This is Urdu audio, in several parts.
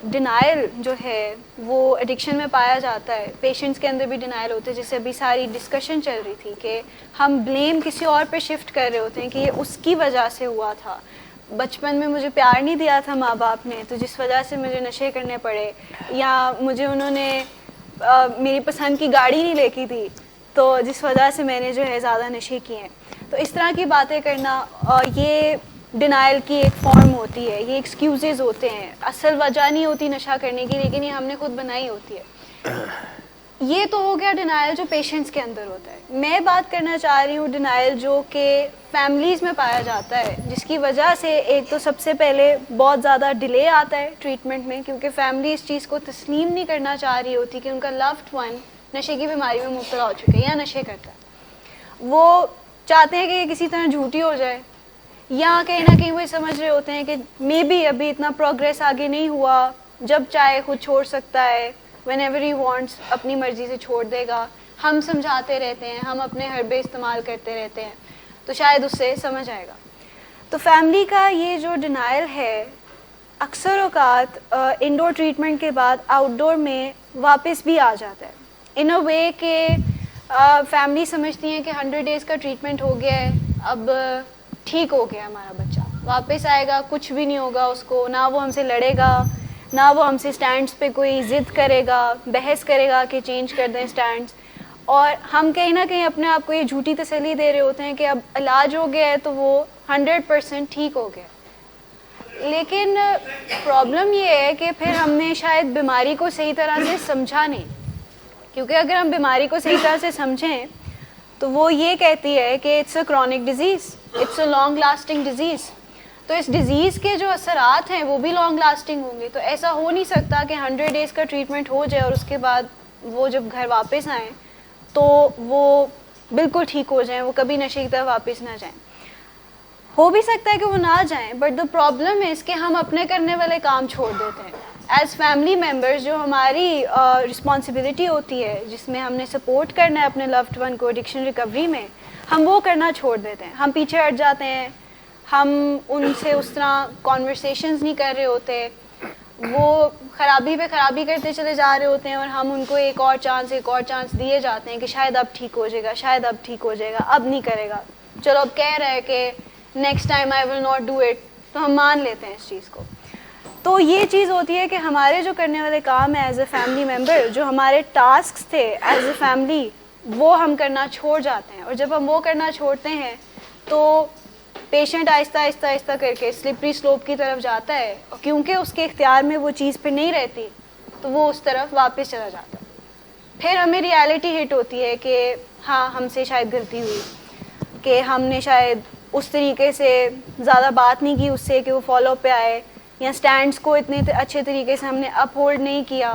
ڈینائل جو ہے وہ ایڈکشن میں پایا جاتا ہے. پیشنٹس کے اندر بھی ڈینائل ہوتے ہیں, جیسے ابھی ساری ڈسکشن چل رہی تھی کہ ہم بلیم کسی اور پہ شفٹ کر رہے ہوتے ہیں کہ یہ اس کی وجہ سے ہوا تھا. بچپن میں مجھے پیار نہیں دیا تھا ماں باپ نے, تو جس وجہ سے مجھے نشے کرنے پڑے, یا مجھے انہوں نے میری پسند کی گاڑی نہیں لے کی تھی تو جس وجہ سے میں نے جو ہے زیادہ نشے کیے ہیں. تو اس طرح کی باتیں کرنا یہ ڈینائل کی ایک فارم ہوتی ہے, یہ ایکسکیوزز ہوتے ہیں, اصل وجہ نہیں ہوتی نشہ کرنے کی, لیکن یہ ہم نے خود بنائی ہوتی ہے. یہ تو ہو گیا ڈینائل جو پیشنٹس کے اندر ہوتا ہے. میں بات کرنا چاہ رہی ہوں ڈینائل جو کہ فیملیز میں پایا جاتا ہے, جس کی وجہ سے ایک تو سب سے پہلے بہت زیادہ ڈیلے آتا ہے ٹریٹمنٹ میں, کیونکہ فیملی اس چیز کو تسلیم نہیں کرنا چاہ رہی ہوتی کہ ان کا لوڈ ون نشے کی بیماری میں مبتلا ہو چکا ہے یا نشے کرتا ہے. وہ چاہتے ہیں کہ یہ کسی طرح جھوٹی ہو جائے, یا کہیں نہ کہیں وہ سمجھ رہے ہوتے ہیں کہ مے بی ابھی اتنا پروگریس آگے نہیں ہوا, جب چاہے خود چھوڑ سکتا ہے, وین ایور ہی وانٹس اپنی مرضی سے چھوڑ دے گا. ہم سمجھاتے رہتے ہیں, ہم اپنے حربے استعمال کرتے رہتے ہیں, تو شاید اس سے سمجھ آئے گا. تو فیملی کا یہ جو ڈینائل ہے اکثر اوقات انڈور ٹریٹمنٹ کے بعد آؤٹ ڈور میں واپس بھی آ جاتا ہے, ان اے وے کہ فیملی سمجھتی ہیں کہ 100 days کا ٹریٹمنٹ ہو گیا ہے, اب ٹھیک ہو گیا ہمارا بچہ, واپس آئے گا, کچھ بھی نہیں ہوگا اس کو, نہ وہ ہم سے لڑے گا, نہ وہ ہم سے سٹینڈز پہ کوئی ضد کرے گا, بحث کرے گا کہ چینج کر دیں سٹینڈز. اور ہم کہیں نہ کہیں اپنے آپ کو یہ جھوٹی تسلی دے رہے ہوتے ہیں کہ اب علاج ہو گیا ہے تو وہ 100% ٹھیک ہو گیا. لیکن پرابلم یہ ہے کہ پھر ہم نے شاید بیماری کو صحیح طرح سے سمجھا نہیں, کیونکہ اگر ہم بیماری کو صحیح طرح سے سمجھیں تو وہ یہ کہتی ہے کہ it's a chronic disease, it's a long lasting disease. تو اس ڈیزیز کے جو اثرات ہیں وہ بھی لانگ لاسٹنگ ہوں گے. تو ایسا ہو نہیں سکتا کہ 100 days کا ٹریٹمنٹ ہو جائے اور اس کے بعد وہ جب گھر واپس آئیں تو وہ بالکل ٹھیک ہو جائیں, وہ کبھی نشے کی طرف واپس نہ جائیں. ہو بھی سکتا ہے کہ وہ نہ جائیں, بٹ دا پرابلم ہے کہ ہم اپنے کرنے والے کام چھوڑ دیتے ہیں. ایز فیملی ممبرز جو ہماری رسپانسبلٹی ہوتی ہے, جس میں ہم نے سپورٹ کرنا ہے اپنے لوڈ ون کو ایڈکشن ریکوری میں, ہم وہ کرنا چھوڑ دیتے ہیں, ہم پیچھے ہٹ جاتے ہیں, ہم ان سے اس طرح کانورسیشنز نہیں کر رہے ہوتے, وہ خرابی پہ خرابی کرتے چلے جا رہے ہوتے ہیں, اور ہم ان کو ایک اور چانس دیے جاتے ہیں کہ شاید اب ٹھیک ہو جائے گا, شاید اب ٹھیک ہو جائے گا, اب نہیں کرے گا, چلو اب کہہ رہے ہیں کہ next time I will not do it, تو ہم مان لیتے ہیں اس چیز کو. تو یہ چیز ہوتی ہے کہ ہمارے جو کرنے والے کام ہیں ایز اے فیملی ممبر, جو ہمارے ٹاسکس تھے ایز اے فیملی, وہ ہم کرنا چھوڑ جاتے ہیں. اور جب ہم وہ کرنا چھوڑتے ہیں تو پیشنٹ آہستہ آہستہ آہستہ کر کے سلپری سلوپ کی طرف جاتا ہے, اور کیونکہ اس کے اختیار میں وہ چیز پہ نہیں رہتی تو وہ اس طرف واپس چلا جاتا ہے. پھر ہمیں ریالٹی ہٹ ہوتی ہے کہ ہاں ہم سے شاید غلطی ہوئی, کہ ہم نے شاید اس طریقے سے زیادہ بات نہیں کی اس سے کہ وہ فالو پہ آئے, یا سٹینڈز کو اتنے اچھے طریقے سے ہم نے اپ ہولڈ نہیں کیا,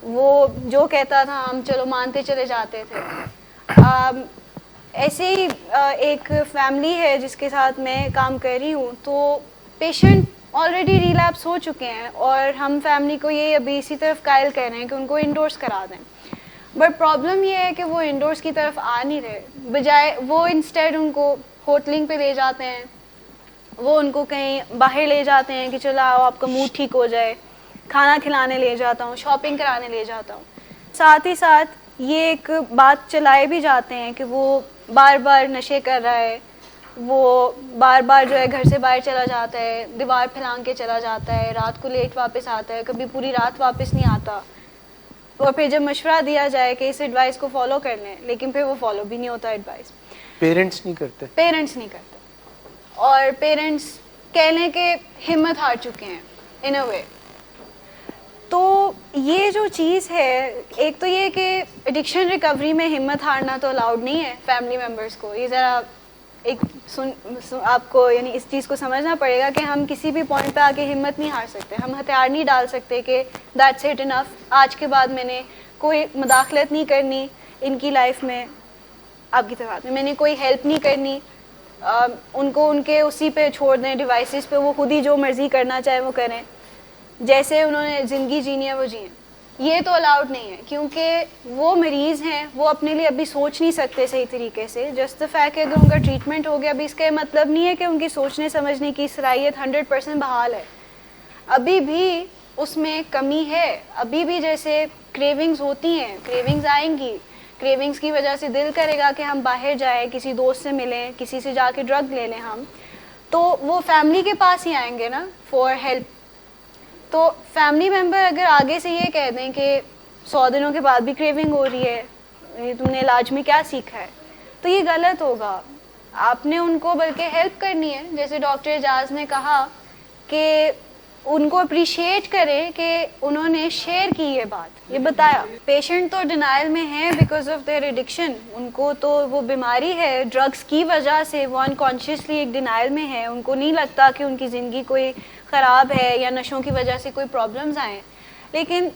وہ جو کہتا تھا ہم چلو مانتے چلے جاتے تھے. ایسے ہی ایک فیملی ہے جس کے ساتھ میں کام کر رہی ہوں, تو پیشنٹ آلریڈی ریلیپس ہو چکے ہیں, اور ہم فیملی کو یہ ابھی اسی طرف قائل کر رہے ہیں کہ ان کو انڈورس کرا دیں. بٹ پرابلم یہ ہے کہ وہ انڈورس کی طرف آ نہیں رہے, بجائے وہ انسٹیڈ ان کو ہوٹلنگ پہ لے جاتے ہیں, وہ ان کو کہیں باہر لے جاتے ہیں کہ چلو آؤ آپ کا موڈ ٹھیک ہو جائے, کھانا کھلانے لے جاتا ہوں, شاپنگ کرانے لے جاتا ہوں. ساتھ ہی ساتھ یہ ایک بات چلائے بھی جاتے ہیں کہ وہ بار بار نشے کر رہا ہے, وہ بار بار جو ہے گھر سے باہر چلا جاتا ہے, دیوار پھلانگ کے چلا جاتا ہے, رات کو لیٹ واپس آتا ہے, کبھی پوری رات واپس نہیں آتا. اور پھر جب مشورہ دیا جائے کہ اس ایڈوائس کو فالو کر لیں, لیکن پھر وہ فالو بھی نہیں ہوتا ایڈوائس. پیرنٹس نہیں کرتے, اور پیرنٹس کہہ لیں کہ ہمت ہار چکے ہیں ان اے وے. تو یہ جو چیز ہے, ایک تو یہ کہ ایڈکشن ریکوری میں ہمت ہارنا تو الاؤڈ نہیں ہے فیملی ممبرس کو. یہ ذرا ایک آپ کو یعنی اس چیز کو سمجھنا پڑے گا کہ ہم کسی بھی پوائنٹ پہ آ کے ہمت نہیں ہار سکتے, ہم ہتھیار نہیں ڈال سکتے کہ دیٹس اٹ انف, آج کے بعد میں نے کوئی مداخلت نہیں کرنی ان کی لائف میں, آپ کی طرف میں نے کوئی ہیلپ نہیں کرنی, ان کو ان کے اسی پہ چھوڑ دیں, ڈیوائسز پہ, وہ خود ہی جو مرضی کرنا چاہے وہ کریں, جیسے انہوں نے زندگی جینی ہے وہ جئیں. یہ تو الاؤڈ نہیں ہے, کیونکہ وہ مریض ہیں, وہ اپنے لیے ابھی سوچ نہیں سکتے صحیح طریقے سے. جسٹ دا فیکٹ کہ اگر ان کا ٹریٹمنٹ ہو گیا, ابھی اس کا یہ مطلب نہیں ہے کہ ان کی سوچنے سمجھنے کی صلاحیت 100% بحال ہے. ابھی بھی اس میں کمی ہے ابھی بھی. جیسے کریونگز ہوتی ہیں, کریونگز آئیں گی, کریونگز کی وجہ سے دل کرے گا کہ ہم باہر جائیں, کسی دوست سے ملیں, کسی سے جا کے ڈرگ لے لیں ہم, تو وہ فیملی کے پاس ہی آئیں گے نا فار ہیلپ. تو فیملی ممبر اگر آگے سے یہ کہہ دیں کہ 100 دنوں کے بعد بھی کریونگ ہو رہی ہے, یہ تم نے علاج میں کیا سیکھا ہے, تو یہ غلط ہوگا. آپ نے ان کو بلکہ ہیلپ کرنی ہے. جیسے ڈاکٹر اعجاز نے کہا کہ ان کو اپریشیٹ کریں کہ انہوں نے شیئر کی یہ بات, یہ بتایا. پیشنٹ تو ڈینائل میں ہیں بیکاز آف دیئر ایڈکشن, ان کو تو وہ بیماری ہے ڈرگس کی وجہ سے, وہ انکانشیسلی ایک ڈینائل میں ہیں, ان کو نہیں لگتا کہ ان کی زندگی کوئی خراب ہے یا نشوں کی وجہ سے کوئی پرابلمز آئیں. لیکن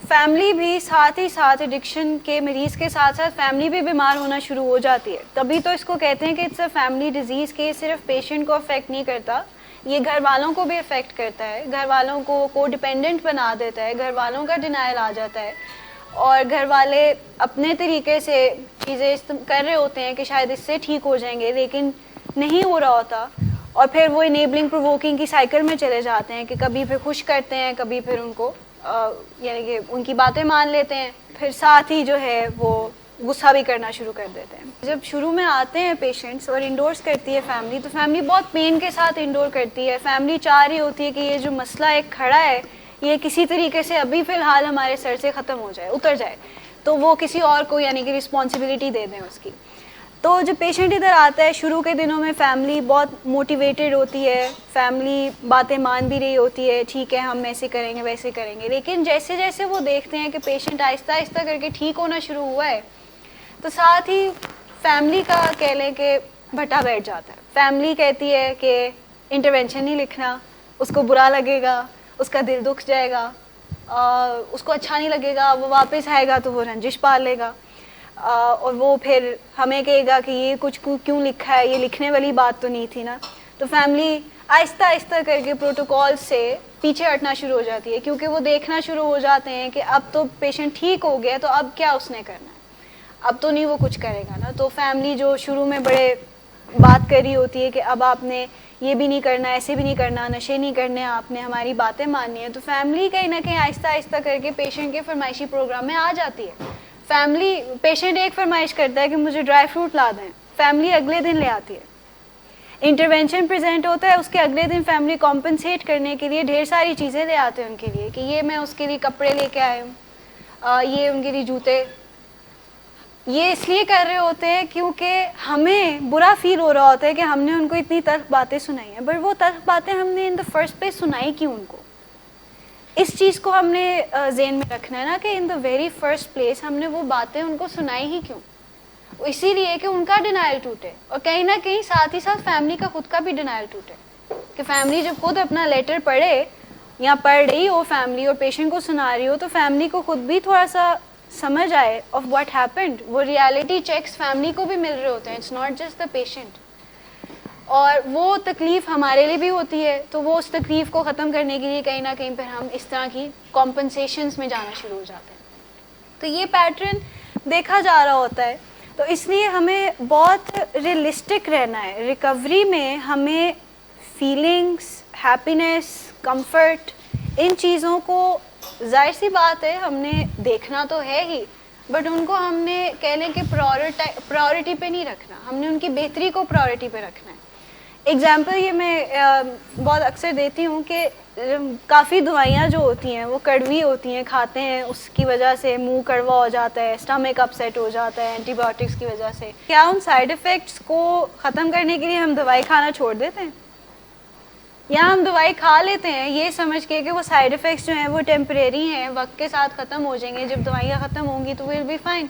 فیملی بھی ساتھ ہی ساتھ ایڈکشن کے مریض کے ساتھ ساتھ فیملی بھی بیمار ہونا شروع ہو جاتی ہے. تبھی تو اس کو کہتے ہیں کہ اٹس اے فیملی ڈیزیز, کہ صرف پیشنٹ کو افیکٹ نہیں کرتا, یہ گھر والوں کو بھی افیکٹ کرتا ہے, گھر والوں کو ڈیپینڈنٹ بنا دیتا ہے, گھر والوں کا ڈینائل آ جاتا ہے, اور گھر والے اپنے طریقے سے چیزیں کر رہے ہوتے ہیں کہ شاید اس سے ٹھیک ہو جائیں گے, لیکن نہیں ہو رہا ہوتا. اور پھر وہ انیبلنگ پرووکنگ کی سائیکل میں چلے جاتے ہیں کہ کبھی پھر خوش کرتے ہیں, کبھی پھر ان کو یعنی کہ ان کی باتیں مان لیتے ہیں, پھر ساتھ ہی جو ہے وہ غصہ بھی کرنا شروع کر دیتے ہیں. جب شروع میں آتے ہیں پیشنٹس اور انڈورس کرتی ہے فیملی, تو فیملی بہت پین کے ساتھ انڈور کرتی ہے. فیملی چاہ رہی ہوتی ہے کہ یہ جو مسئلہ ایک کھڑا ہے یہ کسی طریقے سے ابھی فی الحال ہمارے سر سے ختم ہو جائے, اتر جائے, تو وہ کسی اور کو یعنی کہ رسپانسبلٹی دے دیں اس کی. تو جب پیشنٹ ادھر آتا ہے شروع کے دنوں میں فیملی بہت موٹیویٹڈ ہوتی ہے, فیملی باتیں مان بھی رہی ہوتی ہے, ٹھیک ہے ہم ایسے کریں گے ویسے کریں گے. لیکن جیسے جیسے وہ دیکھتے ہیں کہ پیشنٹ آہستہ آہستہ کر کے ٹھیک ہونا شروع ہوا ہے, تو ساتھ ہی فیملی کا کہہ لیں کہ بھٹا بیٹھ جاتا ہے. فیملی کہتی ہے کہ انٹرونشن نہیں لکھنا, اس کو برا لگے گا, اس کا دل دکھ جائے گا, اس کو اچھا نہیں لگے گا, وہ واپس آئے گا تو وہ رنجش پال لے گا, اور وہ پھر ہمیں کہے گا کہ یہ کچھ کیوں لکھا ہے, یہ لکھنے والی بات تو نہیں تھی نا. تو فیملی آہستہ آہستہ کر کے پروٹوکول سے پیچھے ہٹنا شروع ہو جاتی ہے, کیونکہ وہ دیکھنا شروع ہو جاتے ہیں کہ اب تو پیشنٹ ٹھیک ہو گیا, تو اب کیا اس نے کرنا ہے, اب تو نہیں وہ کچھ کرے گا نا. تو فیملی جو شروع میں بڑے بات کر رہی ہوتی ہے کہ اب آپ نے یہ بھی نہیں کرنا, ایسے بھی نہیں کرنا, نشے نہیں کرنے, آپ نے ہماری باتیں ماننی ہیں, تو فیملی کہیں نہ کہیں آہستہ آہستہ کر کے پیشنٹ کے فرمائشی پروگرام میں آ جاتی ہے. فیملی پیشنٹ ایک فرمائش کرتا ہے کہ مجھے ڈرائی فروٹ لا دیں, فیملی اگلے دن لے آتی ہے. انٹرونشن پریزنٹ ہوتا ہے, اس کے اگلے دن فیملی کمپنسیٹ کرنے کے لیے ڈھیر ساری چیزیں لے آتے ہیں ان کے لیے, کہ یہ میں اس کے لیے کپڑے لے کے آئے ہوں, یہ ان کے لیے جوتے. یہ اس لیے کر رہے ہوتے ہیں کیونکہ ہمیں برا فیل ہو رہا ہوتا ہے کہ ہم نے ان کو اتنی تلخ باتیں سنائی ہیں, بٹ وہ تلخ باتیں ہم نے ان دا فرسٹ پلیس سنائی کیوں ان کو. اس چیز کو ہم نے ذہن میں رکھنا ہے نا کہ ان دا ویری فرسٹ پلیس ہم نے وہ باتیں ان کو سنائی ہی کیوں, اسی لیے کہ ان کا ڈینائل ٹوٹے, اور کہیں نہ کہیں ساتھ ہی ساتھ فیملی کا خود کا بھی ڈینائل ٹوٹے. کہ فیملی جب خود اپنا لیٹر پڑھے یا پڑھ رہی ہو فیملی اور پیشنٹ کو سنا رہی ہو, تو فیملی کو خود بھی تھوڑا سا سمجھ آئے آف واٹ ہیپنڈ. وہ ریالٹی چیکس فیملی کو بھی مل رہے ہوتے ہیں, it's not just the patient. اور وہ تکلیف ہمارے لیے بھی ہوتی ہے, تو وہ اس تکلیف کو ختم کرنے کے لیے کہیں نہ کہیں پھر ہم اس طرح کی کمپنسیشنز میں جانا شروع ہو جاتے ہیں. تو یہ پیٹرن دیکھا جا رہا ہوتا ہے. تو اس لیے ہمیں بہت ریئلسٹک رہنا ہے. ریکوری میں ہمیں فیلنگس, ہیپینس, کمفرٹ, ان چیزوں کو ظاہر سی بات ہے ہم نے دیکھنا تو ہے ہی, بٹ ان کو ہم نے کہہ لیں کہ پرائورٹی پہ نہیں رکھنا, ہم نے ان کی بہتری کو پرائورٹی پہ رکھنا ہے. ایگزامپل یہ میں بہت اکثر دیتی ہوں کہ کافی دوائیاں جو ہوتی ہیں وہ کڑوی ہوتی ہیں, کھاتے ہیں اس کی وجہ سے منہ کڑوا ہو جاتا ہے, اسٹمک اپسیٹ ہو جاتا ہے اینٹی بایوٹکس کی وجہ سے. کیا ان سائیڈ افیکٹس کو ختم کرنے کے لیے ہم دوائی کھانا چھوڑ دیتے ہیں, یا ہم دوائی کھا لیتے ہیں یہ سمجھ کے کہ وہ سائیڈ افیکٹس جو ہیں وہ ٹیمپریری ہیں, وقت کے ساتھ ختم ہو جائیں گے, جب دوائیاں ختم ہوں گی تو ول بی فائن.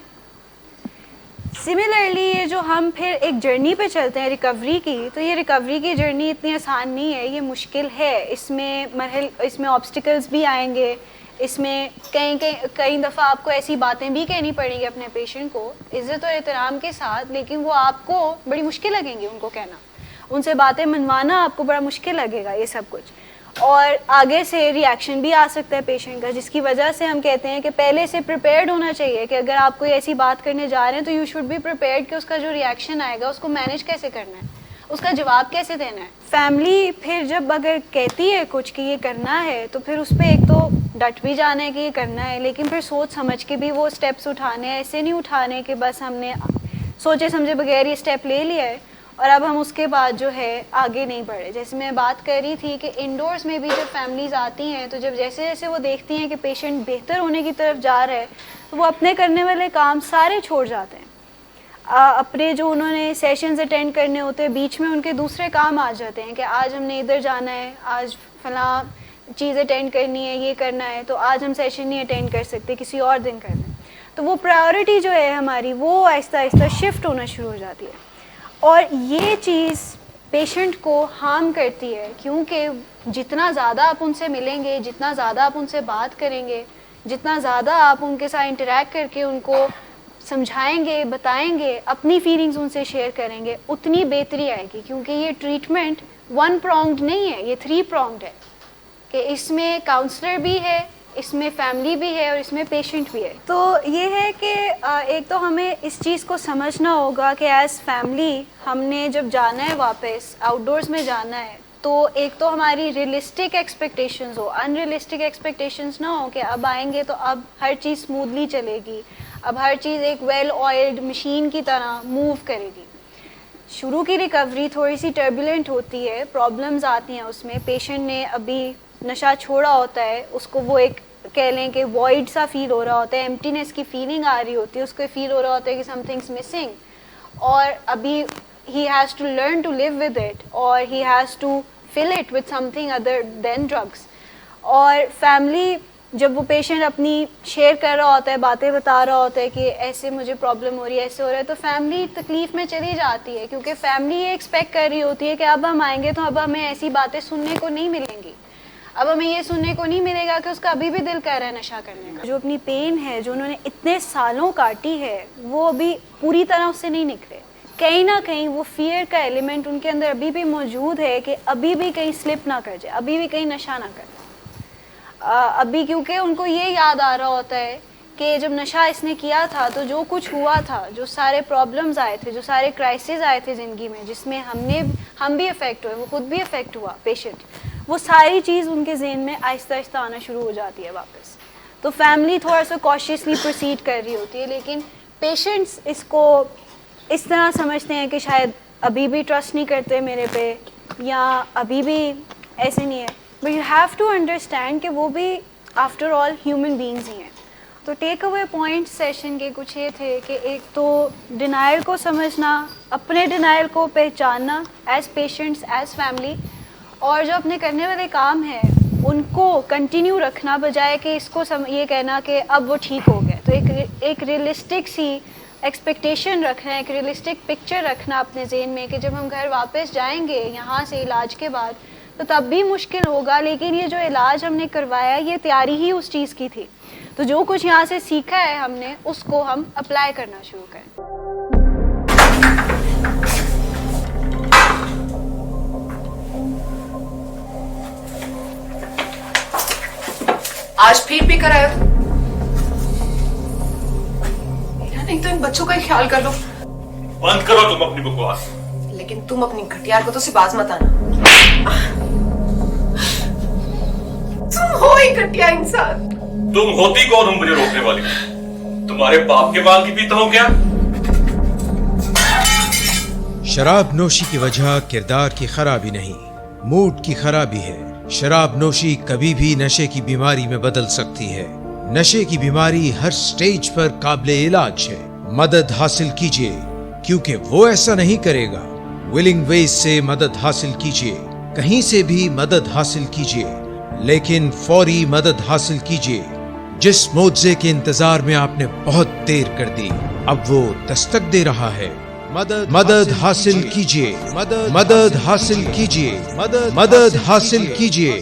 سملرلی یہ جو ہم پھر ایک جرنی پہ چلتے ہیں ریکوری کی, تو یہ ریکوری کی جرنی اتنی آسان نہیں ہے, یہ مشکل ہے. اس میں آبسٹیکلز بھی آئیں گے, اس میں کئی دفعہ آپ کو ایسی باتیں بھی کہنی پڑیں گی اپنے پیشنٹ کو عزت اور احترام کے ساتھ, لیکن وہ آپ کو بڑی مشکل لگیں گی ان کو کہنا, ان سے باتیں منوانا آپ کو بڑا مشکل لگے گا یہ سب کچھ. اور آگے سے ری ایکشن بھی آ سکتا ہے پیشنٹ کا, جس کی وجہ سے ہم کہتے ہیں کہ پہلے سے پریپیئرڈ ہونا چاہیے کہ اگر آپ کوئی ایسی بات کرنے جا رہے ہیں تو یو شوڈ بی پریپیئرڈ کہ اس کا جو ری ایکشن آئے گا اس کو مینیج کیسے کرنا ہے, اس کا جواب کیسے دینا ہے. فیملی پھر جب اگر کہتی ہے کچھ کہ یہ کرنا ہے تو پھر اس پہ ایک تو ڈٹ بھی جانا ہے کہ یہ کرنا ہے, لیکن پھر سوچ سمجھ کے بھی وہ اسٹیپس اٹھانے ہیں. ایسے نہیں اٹھانے کہ بس ہم نے سوچے سمجھے بغیر یہ اسٹیپ لے لیا ہے اور اب ہم اس کے بعد جو ہے آگے نہیں بڑھے. جیسے میں بات کر رہی تھی کہ انڈورس میں بھی جب فیملیز آتی ہیں تو جب جیسے جیسے وہ دیکھتی ہیں کہ پیشنٹ بہتر ہونے کی طرف جا رہا ہے تو وہ اپنے کرنے والے کام سارے چھوڑ جاتے ہیں. اپنے جو انہوں نے سیشنز اٹینڈ کرنے ہوتے ہیں بیچ میں ان کے دوسرے کام آ جاتے ہیں کہ آج ہم نے ادھر جانا ہے, آج فلاں چیز اٹینڈ کرنی ہے, یہ کرنا ہے, تو آج ہم سیشن نہیں اٹینڈ کر سکتے, کسی اور دن کر لیں. تو وہ پرائیورٹی جو ہے ہماری وہ آہستہ آہستہ شفٹ ہونا شروع ہو جاتی ہے اور یہ چیز پیشنٹ کو ہارم کرتی ہے, کیونکہ جتنا زیادہ آپ ان سے ملیں گے, جتنا زیادہ آپ ان سے بات کریں گے, جتنا زیادہ آپ ان کے ساتھ انٹریکٹ کر کے ان کو سمجھائیں گے, بتائیں گے, اپنی فیلنگز ان سے شیئر کریں گے, اتنی بہتری آئے گی. کیونکہ یہ ٹریٹمنٹ 1 pronged نہیں ہے, یہ 3 pronged ہے کہ اس میں کاؤنسلر بھی ہے, اس میں فیملی بھی ہے اور اس میں پیشنٹ بھی ہے. تو یہ ہے کہ ایک تو ہمیں اس چیز کو سمجھنا ہوگا کہ ایز فیملی ہم نے جب جانا ہے واپس آؤٹ ڈورس میں جانا ہے تو ایک تو ہماری ریئلسٹک ایکسپیکٹیشنز ہو, ان ریئلسٹک ایکسپیکٹیشنز نہ ہو کہ اب آئیں گے تو اب ہر چیز اسموتھلی چلے گی, اب ہر چیز ایک ویل آئلڈ مشین کی طرح موو کرے گی. شروع کی ریکوری تھوڑی سی ٹربولنٹ ہوتی ہے, پرابلمز آتی ہیں اس میں. پیشنٹ نے ابھی نشہ چھوڑا ہوتا ہے, اس کو وہ ایک کہہ لیں کہ وائڈ سا فیل ہو رہا ہوتا ہے, ایمٹینس کی فیلنگ آ رہی ہوتی ہے, اس کو فیل ہو رہا ہوتا ہے کہ سم تھنگس مسنگ, اور ابھی he has to learn to live with it اور he has to fill it with something other than drugs. اور فیملی جب وہ پیشنٹ اپنی شیئر کر رہا ہوتا ہے, باتیں بتا رہا ہوتا ہے کہ ایسے مجھے پرابلم ہو رہی ہے, ایسے ہو رہا ہے, تو فیملی تکلیف میں چلی جاتی ہے, کیونکہ فیملی یہ ایکسپیکٹ کر رہی ہوتی ہے کہ اب ہم آئیں گے تو اب ہمیں ایسی باتیں سننے کو نہیں ملیں گی, اب ہمیں یہ سننے کو نہیں ملے گا کہ اس کا ابھی بھی دل کر رہا ہے نشہ کرنے کا. جو اپنی پین ہے جو انہوں نے اتنے سالوں کاٹی ہے وہ ابھی پوری طرح اس سے نہیں نکلے. کہیں نہ کہیں وہ فیئر کا ایلیمنٹ ان کے اندر ابھی بھی موجود ہے کہ ابھی بھی کہیں سلپ نہ کر جائے, ابھی بھی کہیں نشہ نہ کر. ابھی کیونکہ ان کو یہ یاد آ رہا ہوتا ہے کہ جب نشہ اس نے کیا تھا تو جو کچھ ہوا تھا, جو سارے پرابلمز آئے تھے, جو سارے کرائسز آئے تھے زندگی میں, جس میں ہم بھی افیکٹ ہوئے, وہ خود بھی افیکٹ ہوا پیشنٹ, وہ ساری چیز ان کے ذہن میں آہستہ آہستہ آنا شروع ہو جاتی ہے واپس. تو فیملی تھوڑا سا کاشیسلی پروسیڈ کر رہی ہوتی ہے, لیکن پیشنٹس اس کو اس طرح سمجھتے ہیں کہ شاید ابھی بھی ٹرسٹ نہیں کرتے میرے پہ, یا ابھی بھی ایسے نہیں ہے. But you have to understand کہ وہ بھی آفٹر آل ہیومن بینگز ہی ہیں. تو ٹیک اوے پوائنٹ سیشن کے کچھ یہ تھے کہ ایک تو ڈینائل کو سمجھنا, اپنے ڈینائل کو پہچاننا ایز پیشنٹس, ایز فیملی, اور جو اپنے کرنے والے کام ہیں ان کو کنٹینیو رکھنا بجائے کہ اس کو یہ کہنا کہ اب وہ ٹھیک ہو گیا. تو ایک ریئلسٹک سی ایکسپیکٹیشن رکھنا ہے, ایک ریئلسٹک پکچر رکھنا اپنے ذہن میں کہ جب ہم گھر واپس جائیں گے یہاں سے علاج کے بعد تو تب بھی مشکل ہوگا, لیکن یہ جو علاج ہم نے کروایا یہ تیاری ہی اس چیز کی تھی. تو جو کچھ یہاں سے سیکھا ہے ہم نے اس کو ہم اپلائی کرنا شروع کریں. آج پھر بھی کرایا نہیں تو ان بچوں کا ہی خیال کر لو. بند کرو تم اپنی بکواس. لیکن تم اپنی گھٹیار کو تو سے باز مت آنا. تم ہو ہی گھٹیا انسان. تم ہوتی کون ہو مجھے روکنے والی؟ تمہارے باپ کے مال کی پیتا ہوں کیا؟ شراب نوشی کی وجہ کردار کی خرابی نہیں, موڈ کی خرابی ہے. شراب نوشی کبھی بھی نشے کی بیماری میں بدل سکتی ہے. نشے کی بیماری ہر سٹیج پر قابل علاج ہے. مدد حاصل کیجیے کیونکہ وہ ایسا نہیں کرے گا. ولنگ ویز سے مدد حاصل کیجیے, کہیں سے بھی مدد حاصل کیجیے, لیکن فوری مدد حاصل کیجیے. جس معجزے کے انتظار میں آپ نے بہت دیر کر دی اب وہ دستک دے رہا ہے. مدد حاصل کیجیے, مدد حاصل کیجیے, مدد حاصل کیجیے.